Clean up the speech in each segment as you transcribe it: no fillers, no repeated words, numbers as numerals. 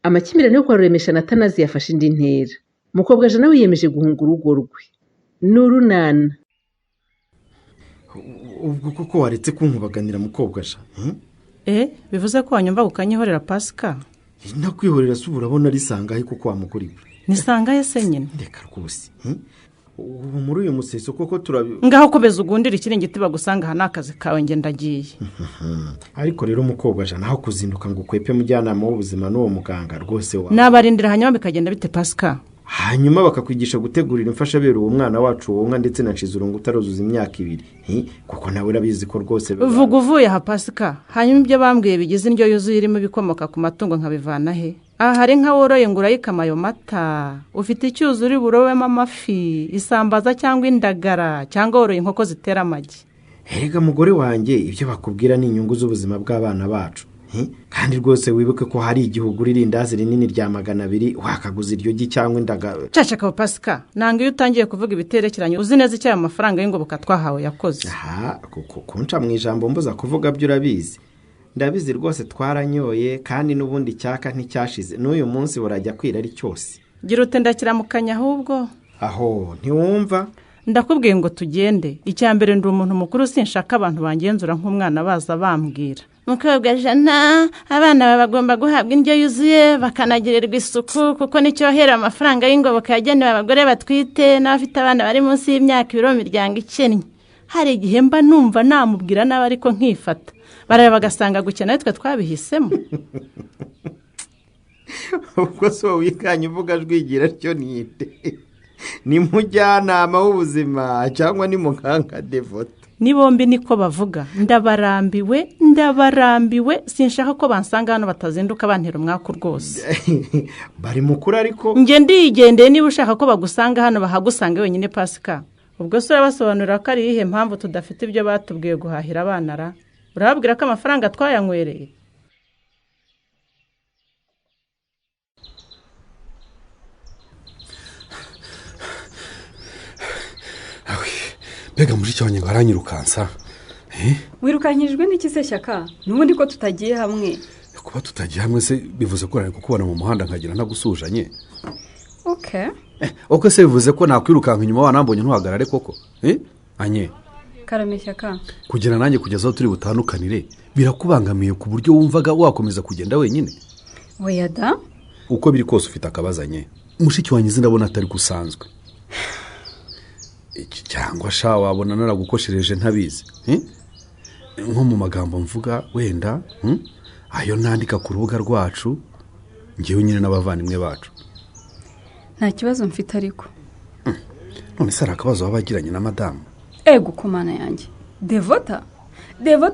Amakimbirane yo kwa Ruremesha na Atanazi yafashe indi ntera. Mukobwaja nawe yiyemeje guhunga urugo rwe. N'urunana. Ubwo kuko waretse kunkubaganira mukobwaja? Bivuze ko wanyumva ukanyihorera Pasika? Nakwihorera se urabona risangahe kuko wamuguriwe? Nisangahe se nyine? Ndeka rwose. Ubu muri uyu museso koko ngaho komeza ugundira ikiringiti bagusanga aha nakazi kawe nge ndagiye. Ariko rero mukobwaja naho kuzinduka ngo ukwepe mujyanama w'ubuzima n'uwo muganga rwose wa. Nabarindira hanyuma bikagenda bite Pasika? Hanyuma bakakwigisha gutegurira imfashabere uwo mwana wacu wonka ndetse na Nshizurungu utaruzuza imyaka 2. Kuko nawe urabizi ko rwose vuga uvuye ha Pasika. Hanyuma ibyo bambwiye bigize indyo yuzuye irimo bikomoka ku matungo nkabivana he? Hari nka woroye ngo urayikama ayo mata, ufite icyuzuri burowemo amafi, isambaza cyangwa indagara, cyangwa woroye inkoko zitera amagi. Erega mugore wanjye ibyo bakubwira ni inyungu z'ubuzima bw'abana bacu. Kandi rwose wibuke ko hari igihugu ririndazi rinini rya 200 wakaguza iryo gi cyangwa indagara. Cacaka Pasika, nanga iyo utangiye kuvuga ibiterekeranye uzi neza icyo amafaranga y'ingoboka twahawe yakoze. Kunca mu ijambo mbuza kuvuga byo urabizi. Ndabizi rwose twaranyoye kandi nubundi cyaka nticyashize n'uyu munsi burajya kwira ari cyose. Gira utendakiramukanya ahubwo. Aho ntiwumva? Ndakubwiye ngo tugende. Icyambere ndi umuntu mukuru sinshaka abantu bangenzura nk'umwana baza bambwira. Mukobwaja abana babagomba guhabwa indyo yuzuye bakanagirirwa isuku kuko nicyohera amafaranga y'ingoboka yagenewe abagore batwite n'abafite abana bari munsi y'imyaka 2 miryango ikennye. Hari igihe mba numva namubwira nawe ariko nkifata. Baraba bagasanga gukena natwe twabihisemo. Ubwo so wikanye uvuga jwigira cyo nite. Ni mujyanama w'ubuzima cyangwa ni muganga Devota? Ni bombi niko bavuga. Ndabarambiwe sinshaka ko bansanga hano batazinduka bantera umwaka rwose. Bari mukuru ariko nge ndigendeye niba ushaka ko bagusanga hano bahagusanga wenyine Pasika. Ubwo sura basobanurira ko ari ihe mpamvu tudafite ibyo batubwiye guhahira abana ra. Urababwira ko amafaranga twayanywereye. Bega muri cyonye baranyirukansa. Wirukanyijwe n'iki se Shyaka? Nubundi ko tutagiye hamwe. Kuba tutagiye hamwe se bivuze ko ari kukubona mu muhanda nkagira ntagusujanye. Okay. Oke se bivuze ko nakwirukanka inyuma wanambonye ntuhagarare koko? Anye. Karame Shyaka. Kugira nanjye kugezaho turi butandukanire birakubangamiye ku buryo wumvaga wakomeza kugenda wenyine? Oya da. Uko biri kose ufite akabazanye. Mushiki wanjye ndabona atari gusanzwe. Iki cyangwa sha wabona naragukoshereje ntabizi. Nko mu magambo mvuga wenda, ayo nandika ku rubuga rwacu ngiye nyine n'abavandimwe bacu. Nta kibazo mfite ariko. None se arakabazo wabagiranye na madame? Ego komana yanjye. Devota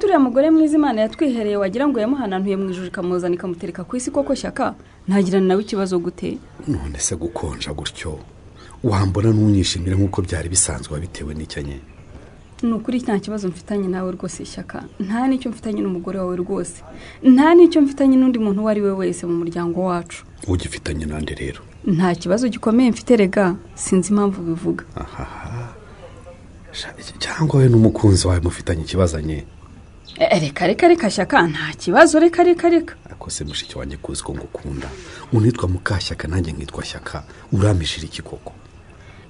uriya mugore mwiza Imana yatwihereye wagira ngo yamuhanantuye mu ijuru ikamuzana ikamutereka ku isi koko Shyaka ntagirana nawe ikibazo gute? None se gukonja gutyo wambona n'unyishimira nk'uko byari bisanzwe wabitewe n'icyanye? Nukuri nta kibazo mfitanye nawe rwose Shyaka, nta nicyo mfitanye n'umugore wawe rwose, nta nicyo mfitanye n'undi muntu wari we wese mu muryango wacu. Ugifitanye nande rero? Nta kibazo gikomeye mfite rega, sinzi impamvu bivuga. Cyangwa we n'umukunzi wawe mufitanye ikibazanye? Reka Shyaka, nta kibazo reka. Ako se mushiki wanjye kuzi ko ngukunda, unitwa Mukashyaka nanjye nkitwa Shyaka, uramishira iki koko?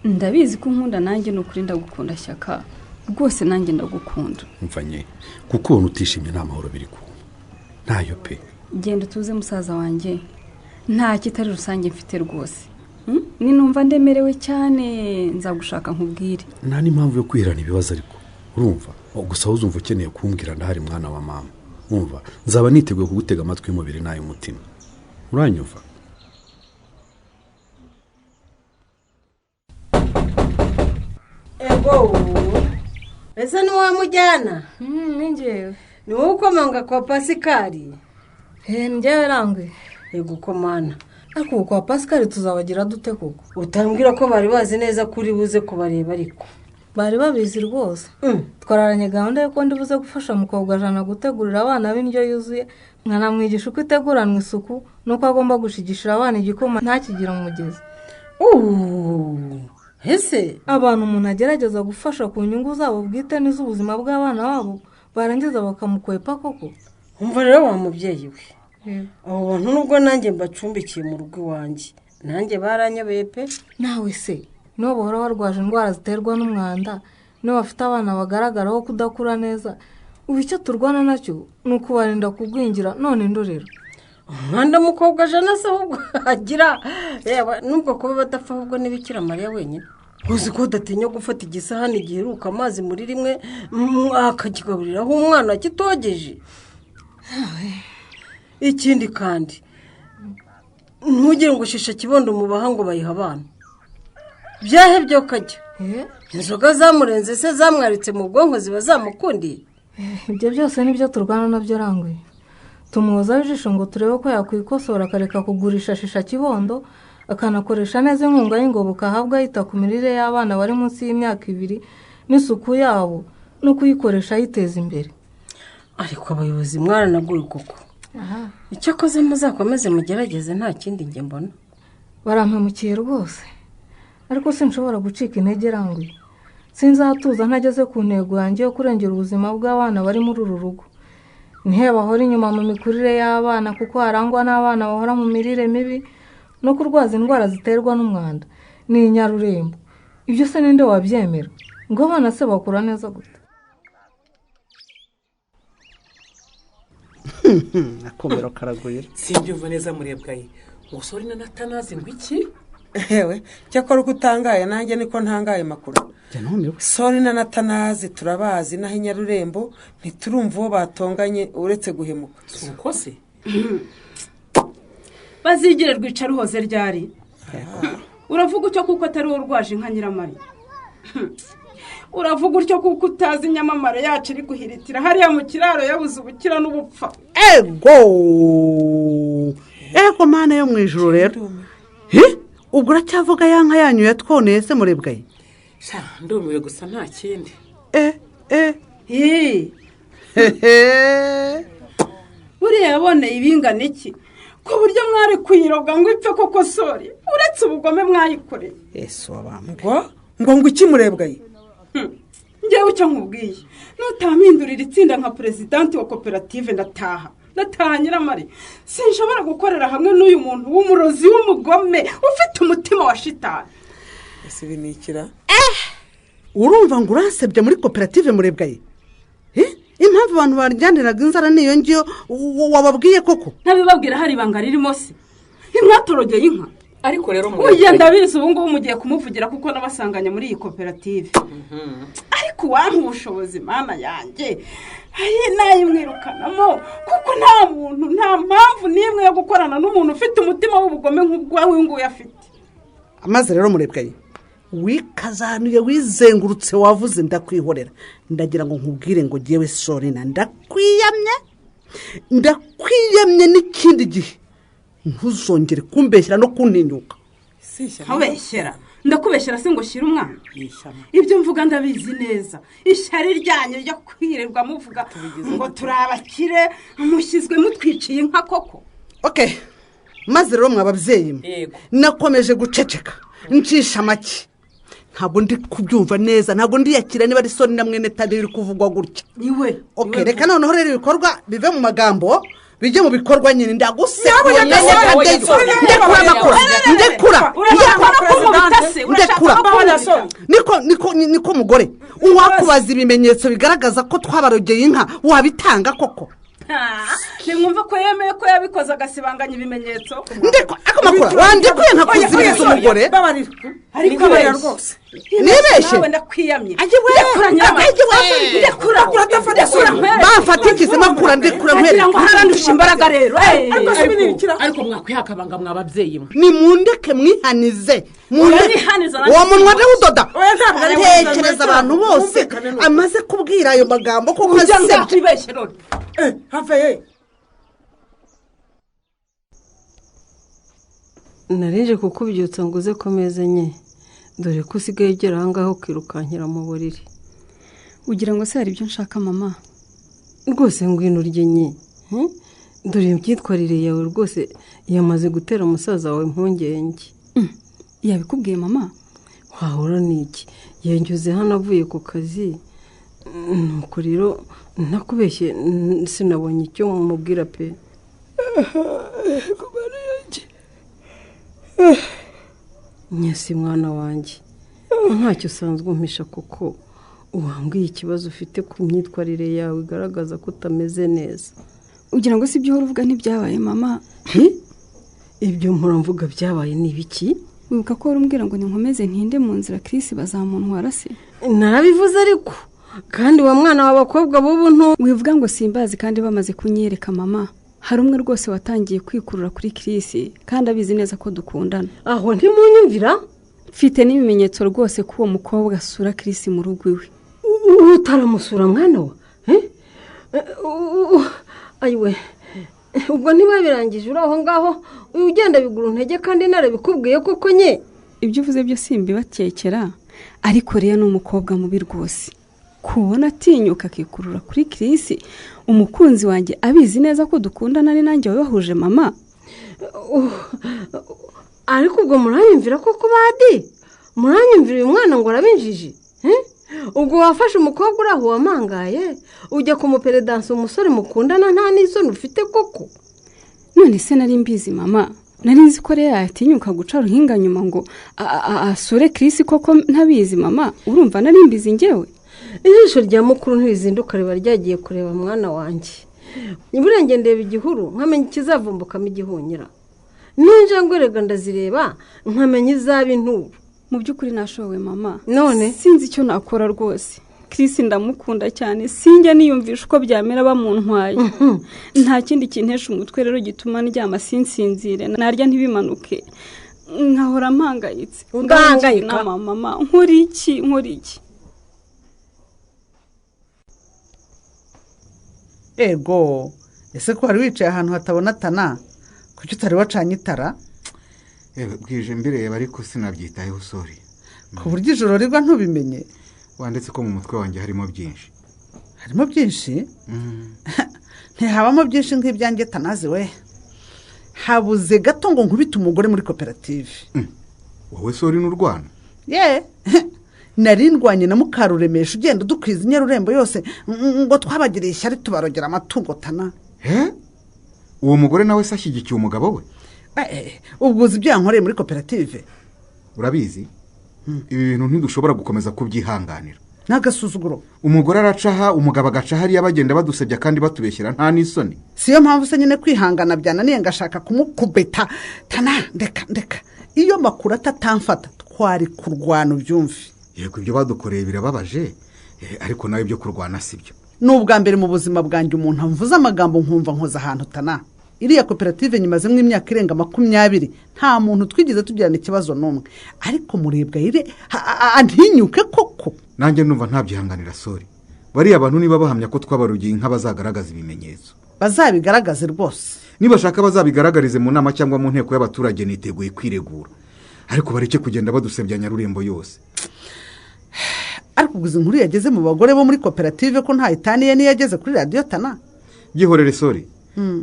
Ndabizi ko nkunda nanjye n'ukuri ndagukunda Shyaka, rwose nanjye ndagukunda. Mfanye kuko ubona utishimye nta mahoro biri ku ntayo pe. Genda tuze musaza wanjye, nta kitari rusange mfite rwose. Ni numva ndemerewe cyane nzagushaka nkubwire. Nta n'impamvu yo kwirana ibibazo ariko urumva gusa uzumva ukeneye kumbwira ndahari mwana wa mama. Umva nzaba niteguye kugutega amatwi y'umubiri nayo umutima. Uranyumva? Ego ese ni wamujyana? Ningewe. Ni wowe ukomanga kwa Pasikari? Njyewe rangwe. Ego komana. Ariko kwa Pasikari tuzabagira dute koko? Utambwira ko bari bazi neza kuri buze kubareba ariko. Bari babizi rwose. Twararanye gahunda yo ko ndibuze gufasha mukobwajana gutegurira abana b'indyo yuzuye, nkanamwigisha uko iteguranwa isuku nuko agomba gushigishira abana igikoma ntakigira umugezi. Ese abantu umuntu agerageza gufasha ku nyungu zabo bwite n'iz'ubuzima bw'abana babo barangiza bakamukwepa koko. Umva rero wa mubyeyi we, abo bantu nubwo nanjye mbacumbikiye mu rugo iwanjye nanjye baranyobeye pe. nawe se nibo bahora barwaje indwara ziterwa n'umwanda nibo bafite abana bagaragaraho kudakura neza ubu icyo turwana nacyo ni ukubarinda kugwingira none ndorero umwanda mukobwa jana se ahubwo agira nubwo kuba badapfa ahubwo n'ibikira mariya wenyine uzi ko udatinya gufata igisahani giheruka amazi muri rimwe akakigaburiraho umwana kitogeje. ikindi kandi ntugire ngo ushisha kibondo mu bahango bayiha abana byahe byo kajya inzoga zamurenze se zamwaritse mu bwonko ziba zamukundiye. ibyo byose nibyo turwana nabyo ranguye tumuhozaho ijisho ngo turebe ko yakwikosora akareka kugurisha shisha kibondo akanakoresha neza inkunga y'ingoboka ahabwa yita ku mirire y'abana bari munsi y'imyaka 2 n'isuku yabo no kuyikoresha yiteza imbere. ariko abayobozi mwaranaguye koko. icyo koze muzakomeze mugerageze nta kindi nge mbona. barampemukiye rwose ariko sinshobora gucika intege ranguye sinzatuza ntageze ku ntego yanjye yo kurengera ubuzima bw'abana bari muri uru rugo. nihe bahora inyuma mu mikurire y'abana kuko harangwa n'abana bahora mu mirire mibi no kurwaza indwara ziterwa n'umwanda ni inyarurembo. ibyo se ninde wabyemera ngo abana se bakura neza gute? akomero karagwira simbyumva neza murebwaye umusore na Natanazi ngo iki ewe cyakora uko utangaye nanjye niko ntangaye makuru. Sori na Natanazi turabazi naho inyarurembo ntiturumva uwo batonganye uretse guhemuka. uko se bazigire rwica ruhoze ryari uravuga utyo kuko atari urwaje nka Nyiramari uravuga utyo kuko utazi inyamamare yacu iri guhiritira hariya mu kiraro yabuze ubukira n'ubupfa. ego mana yo mu ijuru rero ubwo uracyavuga ya nka yanyu yatwoneye se murebwaye? ndumiwe gusa nta kindi. buriya yaboneye ibingana iki ku buryo mwari kuyiroga ngo ipfe koko sori uretse ubugome mwayikoreye. yesu wabambwa ngo iki murebwaye? ngewe icyo nkubwiye nutampindurira itsinda nka perezidanti wa koperative ndataha Nyiramari sinshobora gukorera hamwe n'uyu muntu w'umurozi w'umugome ufite umutima wa shitani. ese binikira urumva ngo uransebye muri koperative murebwaye? impamvu abantu baryaniraga inzara niyo ngiyo wababwiye koko? ntabibabwira hari ibanga ririmo se imwatorogeye inka. ariko rero ugenda bizi ubu ngubu mugiye kumuvugira kuko nabasanganya muri iyi koperative. ariko wampa ubushobozi mana yanjye nayimwirukanamo kuko nta mpamvu n'imwe yo gukorana n'umuntu ufite umutima w'ubugome nk'ubwawe nguyu afite. amaze rero murebwaye wikazanuye wizengurutse wavuze ndakwihorera ndagira ngo nkubwire ngo jewe Sorina ndakwiyamye n'ikindi gihe ntuzongere kumbeshyira no kuntinyuka. Abeshyera ndakubeshyera se ngo shyira umwana ibyo mvuga ndabizi neza ishyari ryanyu ryo kwirirwa muvuga ngo turabakire mushyizwe mutwiciye inka koko. maze rero mwababyeyi nakomeje guceceka ncisha make ntabwo ndi kubyumva neza ntabwo ndiyakira niba ari Sorina mwene Tadiri kuvugwa gutya. niwe reka noneho rero ibikorwa bive mu magambo bijye mu bikorwa nyine ndagusekuye niko mugore uwakubaza ibimenyetso bigaragaza ko twabarogeye inka wabitanga koko? nimwumva ko yemeye ko yabikoze agasibanganya ibimenyetso. akomakura wandikuye nkakuzibiriza umugore ariko rwose nibeshe ndakwiyamye bafata ikize makura ndekura nkwereka ngo harandusha imbaraga rero. ariko mwakwihakabanga mwababyeyi mwe nimundeke mwihanize uwo munwa ndawudoda tekereza abantu bose amaze kubwira ayo magambo kuko narinje kukubyutsa ngo uze komeze nye dore ko usigaye ugera aha ngaho ukirukankira mu buriri. ugira ngo se hari ibyo nshaka mama? rwose ngwino urye nye dore imyitwarire yawe rwose yamaze gutera umusaza wawe impungenge. yabikubwiye mama? wahora n'iki yanyuze hano avuye ku kazi nuko rero ntakubeshye sinabonye icyo mumubwira pe. nyasi mwana wanjye ntacyo usanzwe umpisha kuko wambwiye ikibazo ufite ku myitwarire yawe igaragaza ko utameze neza. ugira ngo si ibyo uhora uvuga ntibyabaye mama. ibyo mpora mvuga byabaye ni ibiki? wibuka ko wari umbwira ngo ninkomeze ntinde mu nzira Chris bazamuntwara se? narabivuze ariko kandi wa mwana w'abakobwa b'ubu wivuga ngo simbazi kandi bamaze kunyereka mama. hari umwe rwose watangiye kwikurura kuri Chris kandi abizi neza ko dukundana. aho ntimunyumvira? mfite n'ibimenyetso rwose ko uwo mukobwa asura Chris mu rugo iwe. utaramusura mwana wa? ayiwe ubwo niba birangije uri aho ngaho ugenda bigura intege kandi narabikubwiye koko nye. ibyo uvuze byo simbibakekera ariko rero ni umukobwa mubi rwose. kubona atinyuka akikurura kuri Chris umukunzi wanjye abizi neza ko dukundana ari nanjye wabahuje mama. ariko ubwo muranyumvira koko badi? muranyumvira uyu mwana ngo arabinjije? ubwo wafashe umukobwa uri aho wamangaye ujya kumuperedansa umusore mukundana nta n'isoni ufite koko? none se nari mbizi mama. nari nzi ko rero yatinyuka guca ruhinga nyuma ngo asure Chris koko ntabizi mama. urumva nari mbizi njyewe? ijisho rya mukuru ntirizinduka riba ryagiye kureba mwana wanjye. niburenge ndeba igihuru nkamenya ikizavumbukamo igihunyira. n'injangwe rega ndazireba nkamenya izaba inturu. mu by'ukuri nashowe mama. none sinzi icyo nakora rwose. Chris ndamukunda cyane sinjya niyumvisha uko byamera bamuntwaye. nta kindi kintesha umutwe rero gituma ndyama sinsinzire narya ntibimanuke nkahora mpangayitse. ugahangayika mama nkuri iki? ego ese ko wari wicaye ahantu hatabona tana kuki utari wacanye itara? bwije mbireba ariko sinabyitayeho sori. ku buryo ijoro rigwa ntubimenye? wanditse ko mu mutwe wanjye harimo byinshi. harimo byinshi? ntihabamo byinshi nk'ibyanjye tanazi we. habuze gato ngo nkubite umugore muri koperative. wowe sori n'urwana? nari ndwanye na Mukaruremesha ugenda udukwiza inyarurembo yose ngo twabagiriye ishyari tubarogera amatungo tana. uwo mugore nawe se ashyigikiye umugabo we? ubwo uzi ibyo yankoreye muri koperative? urabizi ibi bintu ntidushobora gukomeza kubyihanganira. n'agasuzuguro. umugore aracaha umugabo agaca hariya bagenda badusebya kandi batubeshyira nta n'isoni. siyo mpamvu se nyine kwihangana byananiye ngashaka kumukubita tana. ndeka iyo makuru atatamfata twari kurwana ubyumve. yego ibyo badukoreye birababaje ariko nawe ibyo kurwana sibyo. ni ubwa mbere mu buzima bwanjye umuntu amvuze amagambo nkumva nkoza ahantu tana. iriya koperative nyimazemo imyaka irenga 20 nta muntu twigeze tugirana ikibazo n'umwe ariko murebwa ire antinyuke koko. nanjye numva ntabyihanganira sori. bariya abantu niba bahamya ko twabarugiye inka bazagaragaza ibimenyetso. bazabigaragaze rwose. nibashaka bazabigaragarize mu nama cyangwa mu nteko y'abaturage niteguye kwiregura ariko bareke kugenda badusebya nyarurembo yose. ariko ubwo inkuru yageze mu bagore bo muri koperative ko nta itaniye niyo yageze kuri radiyo tana. byihorere sori.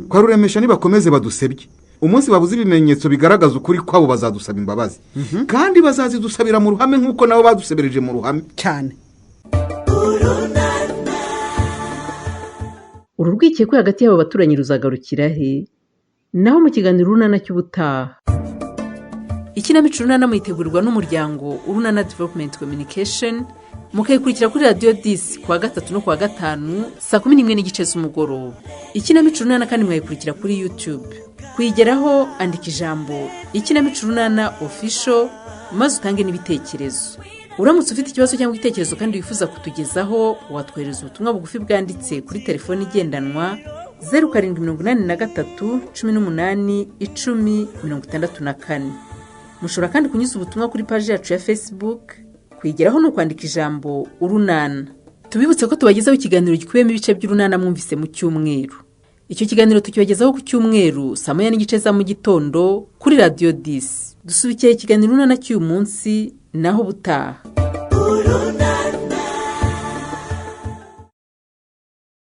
kwa Ruremesha nibakomeze badusebye umunsi babuze ibimenyetso bigaragaza ukuri kwabo bazadusaba imbabazi kandi bazazidusabira mu ruhame nk'uko nabo badusebereje mu ruhame cyane. uru rwikekwe hagati y'abo baturanyi ruzagarukira he? naho mu kiganiro urunana cy'ubutaha. ikinamico urunana muyitegurirwa n'umuryango Urunana Development Communication mukayikurikira kuri radiyo 10 kuwa gatatu no kuwa gatanu saa 11:15 z'umugoroba. ikinamico urunana kandi mwayikurikira kuri YouTube. kuyigeraho andika ijambo ikinamico urunana official maze utange n'ibitekerezo. uramutse ufite ikibazo cyangwa igitekerezo kandi wifuza kutugezaho watwohereza ubutumwa bugufi bwanditse kuri telefoni igendanwa 0783 18 10 64. mushobora kandi kunyuza ubutumwa kuri page yacu ya Facebook. kwigeraho no kwandika ijambo urunana. tubibutse ko tubagezaho ikiganiro gikubiyemo ibice by'urunana mwumvise mu cyumweru. icyo kiganiro tukibagezaho ku cyumweru saa 9:30 za mu gitondo kuri radiyo 10. dusubikiye ikiganiro urunana cy'uyu munsi naho butaha.